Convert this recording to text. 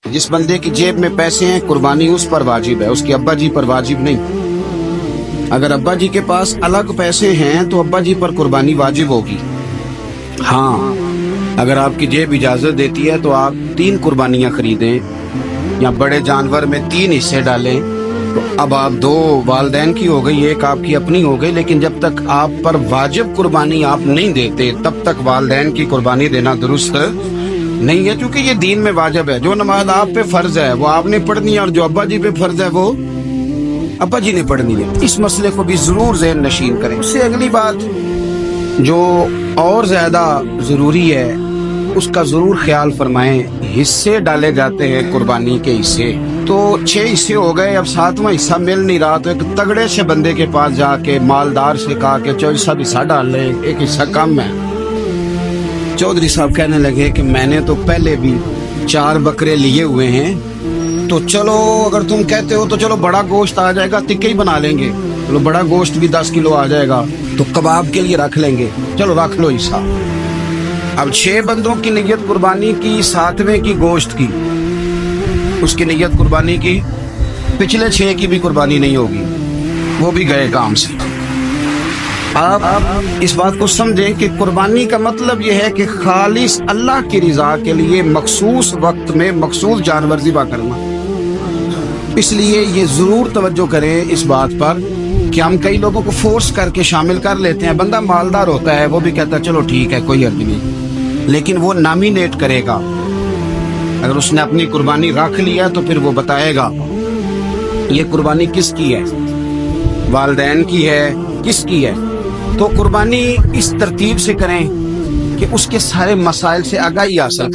जिस बंदे की जेब में पैसे हैं कुर्बानी उस पर वाजिब है, उसके अब्बा जी पर वाजिब नहीं। अगर अब्बा जी के पास अलग पैसे हैं तो अब्बा जी पर कुर्बानी वाजिब होगी। हाँ, अगर आपकी जेब इजाजत देती है तो आप 3 कुर्बानियां खरीदें या बड़े जानवर में 3 हिस्से डालें। तो अब आप 2 वालदैन की हो गई, 1 आपकी अपनी हो गई, लेकिन जब तक आप पर वाजिब कुर्बानी आप नहीं देते तब तक वालदैन की कुर्बानी देना दुरुस्त नहीं है, क्योंकि ये दीन में वाजिब है। जो नमाज आप पे फर्ज है वो आपने पढ़नी है और जो अब्बा जी पे फर्ज है वो अब्बा जी ने पढ़नी है। इस मसले को भी जरूर ज़हन नशीन करें। उससे अगली बात जो और ज्यादा जरूरी है उसका जरूर ख्याल फरमाएं। हिस्से डाले जाते हैं कुर्बानी के हिस्से, तो 6 हिस्से हो गए, अब 7वां हिस्सा मिल नहीं रहा, तो एक तगड़े से बंदे के पास जाके मालदार से कहा कि चौधरी साहब हिस्सा डाल ले, एक हिस्सा कम है। चौधरी साहब कहने लगे कि मैंने तो पहले भी 4 बकरे लिए हुए हैं, तो चलो अगर तुम कहते हो तो चलो बड़ा गोश्त आ जाएगा, टिक्के ही बना लेंगे, चलो बड़ा गोश्त भी 10 किलो आ जाएगा तो कबाब के लिए रख लेंगे, चलो रख लो हिस्सा। अब 6 बंदों की नियत कुर्बानी की, 7वें की गोश्त की, उसकी नियत कुर्बानी की, पिछले 6 की भी कुर्बानी नहीं होगी, वो भी गए काम से। आप इस बात को समझें कि कुर्बानी का मतलब यह है कि खालिस अल्लाह की रज़ा के लिए मखसूस वक्त में मखसूस जानवर ज़िबा करना। इसलिए ये जरूर तवज्जो करें इस बात पर कि हम कई लोगों को फोर्स करके शामिल कर लेते हैं। बंदा मालदार होता है, वो भी कहता है चलो ठीक है कोई हर्ज नहीं, लेकिन वो नॉमिनेट करेगा। अगर उसने अपनी कुर्बानी रख लिया तो फिर वो बताएगा ये कुर्बानी किसकी है, वालदैन की है, किसकी है। तो कुर्बानी इस तरतीब से करें कि उसके सारे मसाइल से आगाही हासिल